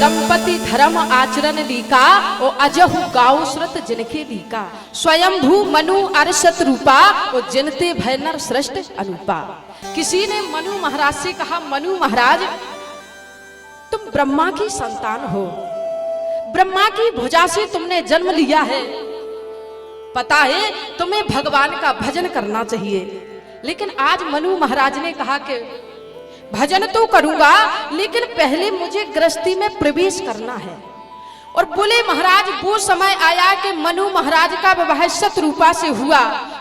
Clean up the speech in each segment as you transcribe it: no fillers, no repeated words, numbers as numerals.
दंपति धर्म आचरण लीका और अजहु गाऊ श्रुत जिनके लीका। स्वयंभू मनु अरसत रूपा और जिनते भय नर श्रेष्ठ अनुपा। किसी ने मनु महाराज से कहा, मनु महाराज तुम ब्रह्मा की संतान हो, ब्रह्मा की भुजा से तुमने जन्म लिया है, पता है तुम्हें भगवान का भजन करना चाहिए। लेकिन आज मनु महाराज ने कहा कि भजन तो करूंगा लेकिन पहले मुझे गृहस्थी में प्रवेश करना है। और बोले महाराज वो समय आया कि मनु महाराज का विवाह शतरूपा से हुआ।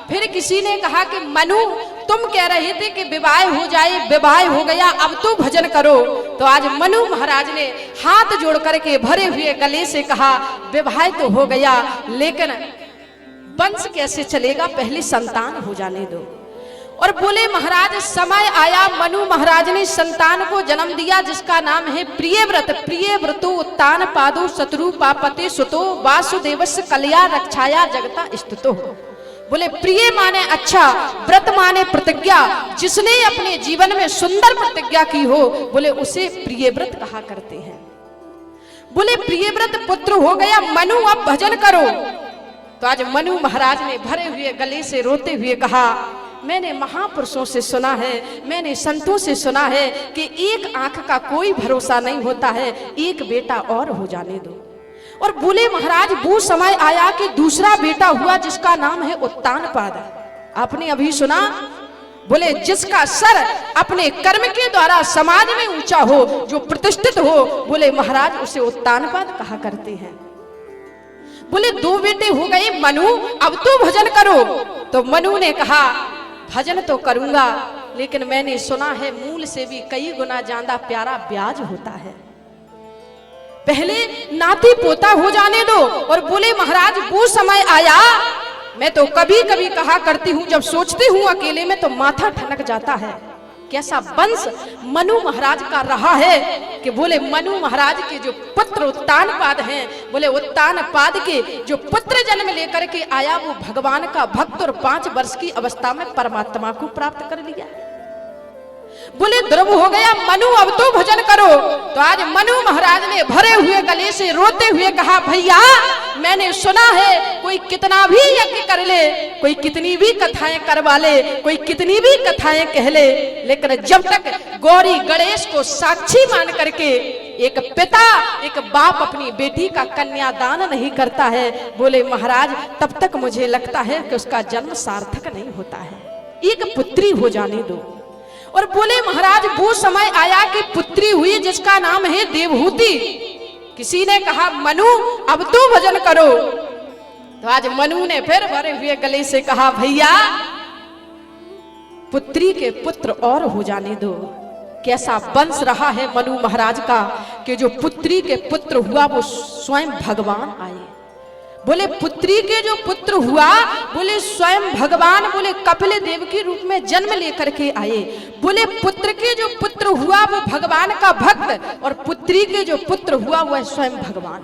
फिर किसी ने कहा कि मनु तुम कह रहे थे कि विवाह हो जाए, विवाह हो गया, अब तो भजन करो। तो आज मनु महाराज ने हाथ जोड़ करके भरे हुए गले से कहा विवाह तो हो गया लेकिन वंश कैसे चलेगा, पहले संतान हो जाने दो। और बोले महाराज समय आया, मनु महाराज ने संतान को जन्म दिया जिसका नाम है प्रियव्रत। प्रियव्रतो उत्तान पादो शत्रु पापते सुतो वासुदेवस्य कल्या रक्षाया जगता स्तुतो। बोले प्रिय माने अच्छा, व्रत माने प्रतिज्ञा, जिसने अपने जीवन में सुंदर प्रतिज्ञा की हो बोले उसे प्रियव्रत कहा करते हैं। बोले प्रियव्रत पुत्र हो गया, मनु अब भजन करो। तो आज मनु महाराज ने भरे हुए गले से रोते हुए कहा मैंने महापुरुषों से सुना है, मैंने संतों से सुना है कि एक आंख का कोई भरोसा नहीं होता है, एक बेटा और हो जाने दो। और बोले महाराज वो समय आया कि दूसरा बेटा हुआ जिसका नाम है उत्तानपाद। आपने अभी सुना, बोले जिसका सर अपने कर्म के द्वारा समाज में ऊंचा हो, जो प्रतिष्ठित हो, बोले महाराज उसे उत्तानपाद कहा करते हैं। बोले दो बेटे हो गए मनु, अब तो भजन करो। तो मनु ने कहा भजन तो करूंगा लेकिन मैंने सुना है मूल से भी कई गुना ज्यादा प्यारा ब्याज होता है, पहले नाती पोता हो जाने दो। और बोले महाराज वो समय आया, मैं तो कभी कभी कहा करती हूँ जब सोचती हूँ अकेले में तो माथा ठनक जाता है कैसा वंश मनु महाराज का रहा है। कि बोले मनु महाराज के जो पुत्र उत्तानपाद हैं, बोले उत्तानपाद के जो पुत्र जन्म लेकर के आया वो भगवान का भक्त और 5 वर्ष की अवस्था में परमात्मा को प्राप्त कर लिया। बोले ध्रुव हो गया मनु अब तो भजन करो। तो आज मनु महाराज ने भरे हुए गले से रोते हुए कहा भैया मैंने सुना है कोई कितना भी यज्ञ कर ले, कोई कितनी भी कथाएं करवा ले, कोई कितनी भी कथाएं कह ले, लेकिन जब तक गौरी गणेश को साक्षी मान करके एक पिता एक बाप अपनी बेटी का कन्यादान नहीं करता है, बोले महाराज तब तक मुझे लगता है कि उसका जन्म सार्थक नहीं होता है, एक पुत्री हो जाने दो। और बोले महाराज वो समय आया कि पुत्री हुई जिसका नाम है देवहूति। किसी ने कहा मनु अब तो भजन करो। तो आज मनु ने फिर भरे हुए गले से कहा भैया पुत्री के पुत्र और हो जाने दो। कैसा वंश रहा है मनु महाराज का कि जो पुत्री के पुत्र हुआ वो स्वयं भगवान आए। बोले पुत्री के जो पुत्र हुआ बोले स्वयं भगवान, बोले कपिल देव के रूप में जन्म लेकर के आए। बोले पुत्र के जो पुत्र हुआ वो भगवान का भक्त और पुत्री के जो पुत्र हुआ वह स्वयं भगवान।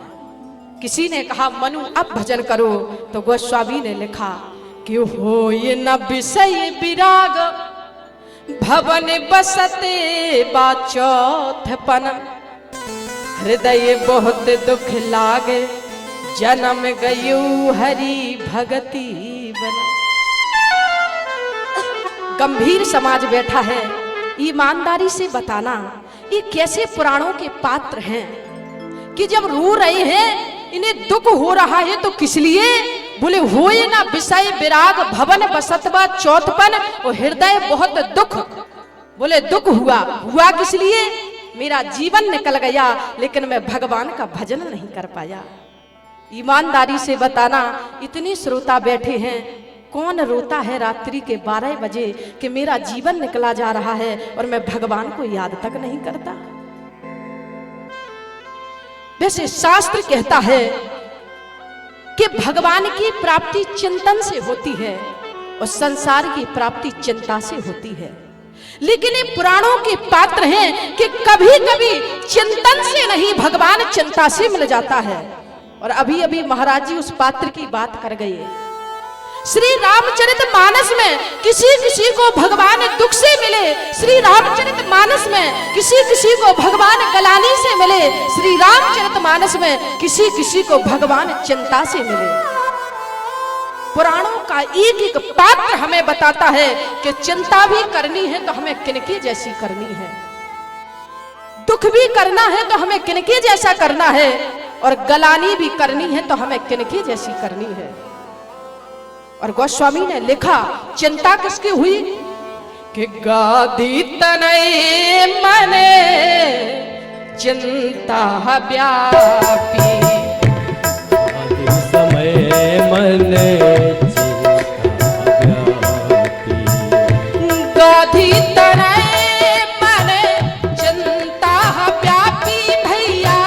किसी ने कहा मनु अब भजन करो। तो गोस्वामी ने लिखा कि हो ये न विषय विराग भवन बसते बाचौथपन, हृदय बहुत दुख लागे जन्म गयु हरि भगति बना। गंभीर समाज बैठा है, ईमानदारी से बताना ये कैसे पुराणों के पात्र हैं कि जब रो रहे हैं इन्हें दुख हो रहा है तो किस लिए। बोले होए ना विषय विराग भवन बसतवा चौथपन और हृदय बहुत दुख। बोले दुख हुआ किस लिए, मेरा जीवन निकल गया लेकिन मैं भगवान का भजन नहीं कर पाया। ईमानदारी से बताना इतने श्रोता बैठे हैं, कौन रोता है रात्रि के 12 बजे कि मेरा जीवन निकला जा रहा है और मैं भगवान को याद तक नहीं करता। वैसे शास्त्र कहता है कि भगवान की प्राप्ति चिंतन से होती है और संसार की प्राप्ति चिंता से होती है। लेकिन ये पुराणों के पात्र हैं कि कभी कभी चिंतन से नहीं भगवान चिंता से मिल जाता है। और अभी अभी महाराज जी उस पात्र की बात कर गए। श्री रामचरितमानस में किसी किसी को भगवान दुख से मिले, श्री रामचरितमानस में किसी किसी को भगवान गलानी से मिले, श्री राम रामचरितमानस में किसी किसी को भगवान चिंता से मिले। पुराणों का एक एक पात्र हमें बताता है कि चिंता भी करनी है तो हमें किनकी जैसी करनी है, दुख भी करना है तो हमें किनके जैसा करना है, और गलानी भी करनी है तो हमें किनके जैसी करनी है। और गोस्वामी ने लिखा चिंता किसकी हुई कि गाधी तनय मने चिंता व्यापी, गाधी समय मने चिंता व्यापी, गाधी तनय मने चिंता व्यापी भैया,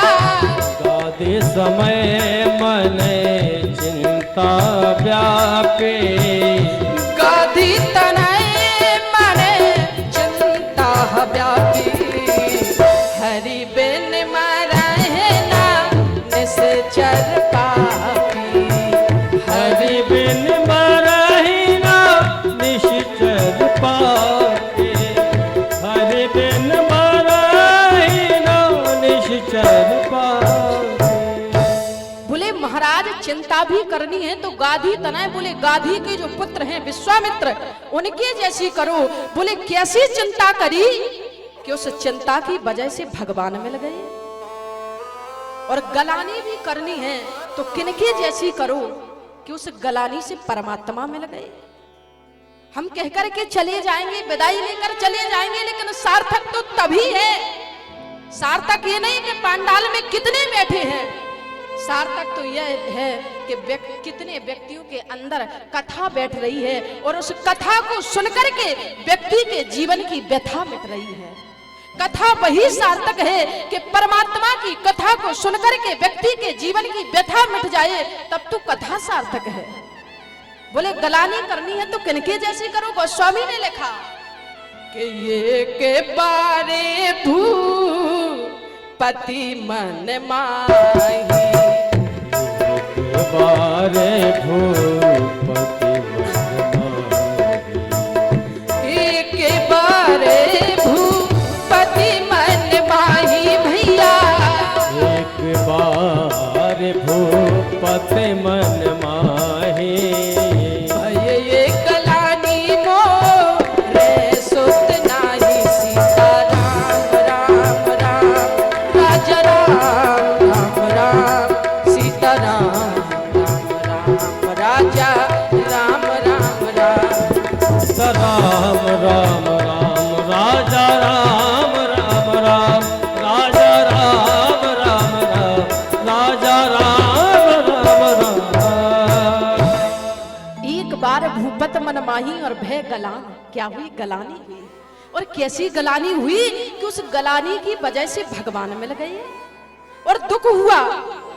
गाधी समय मने चिंता व्यापी, गाधी तनय मने चिंता व्यापी, हरि बिन मरहि ना निश्चर पापी, हरि बिन मरहि ना निश्चर पापी, हरि बिन मरहि ना निश्चर पापी। बोले महाराज चिंता भी करनी है तो गाधी तनय, बोले गाधी के जो पुत्र हैं विश्वामित्र उनके जैसी करो। बोले कैसी चिंता करी कि उस चिंता की वजह से भगवान मिल गए, और गलानी भी करनी है तो किनके जैसी करो कि उस गलानी से परमात्मा मिल गए। हम कहकर के चले जाएंगे, विदाई लेकर चले जाएंगे, लेकिन सार्थक तो तभी है। सार्थक ये नहीं कि पांडाल में कितने बैठे हैं, सार्थक तो यह है कि कितने व्यक्तियों के अंदर कथा बैठ रही है और उस कथा को सुनकर के व्यक्ति के जीवन की व्यथा मिट रही है। कथा वही सार्थक है कि परमात्मा की कथा को सुनकर के व्यक्ति के जीवन की व्यथा मिट जाए, तब तो कथा सार्थक है। बोले गलानी करनी है तो किनके जैसी करो। गोस्वामी ने लिखा कि ये के बारे भूपति मन माही, बारे भूपति मन माही, एक बारे भूपति मन माही भैया, एक बार भूपति मन माही, भय ये गलानी मोरे सुत नाही, सीता राम राम राम राजा राम राम राम, सीता राम राम राम राजा राम राम राम, राम राम राम राजा राम राम राम, राजा राम राम राम, राजा राम राम राम। एक बार भूपत मन माही और भय गलान। क्या हुई? गलानी हुई। और कैसी गलानी हुई कि उस गलानी की वजह से भगवान मिल गए। और दुख हुआ,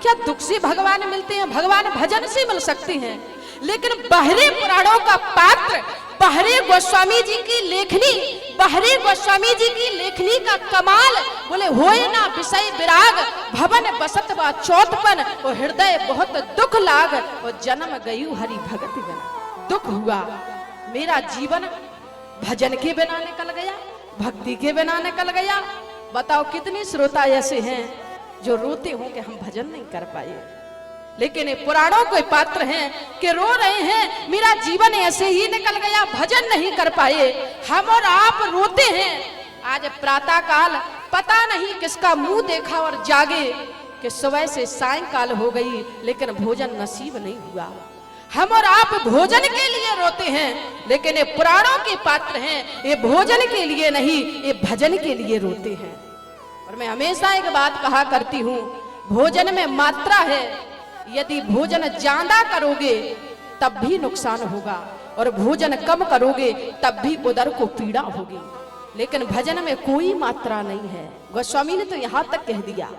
क्या दुख से भगवान मिलते हैं? भगवान भजन से मिल सकते हैं। लेकिन बाहरी पुराणों का पात्र, बाहरी गोस्वामी जी की लेखनी, बाहरी गोस्वामी जी की लेखनी का कमाल, बोले होए ना विषय विराग, भवन बसत बा चौथपन, और हृदय बहुत दुख लाग, और जन्म गयु हरि भगति बना। दुख हुआ, मेरा जीवन भजन के बिना निकल गया, भक्ति के बिना निकल गया। बताओ कितने श्रोता ऐसे हैं जो रोते हों कि हम भजन नहीं कर पाए। लेकिन ये पुराणों के पात्र हैं कि रो रहे हैं, मेरा जीवन ऐसे ही निकल गया, भजन नहीं कर पाए। हम और आप रोते हैं। आज प्रातः काल पता नहीं किसका मुंह देखा और जागे कि सुबह से सायंकाल हो गई, लेकिन भोजन नसीब नहीं हुआ। हम और आप भोजन के लिए रोते हैं, लेकिन ये पुराणों के पात्र हैं, ये भोजन के लिए नहीं, ये भजन के लिए रोते हैं। और मैं हमेशा एक बात कहा करती हूँ, भोजन में मात्रा है। यदि भोजन ज्यादा करोगे तब भी नुकसान होगा, और भोजन कम करोगे तब भी उदर को पीड़ा होगी। लेकिन भजन में कोई मात्रा नहीं है। गोस्वामी ने तो यहाँ तक कह दिया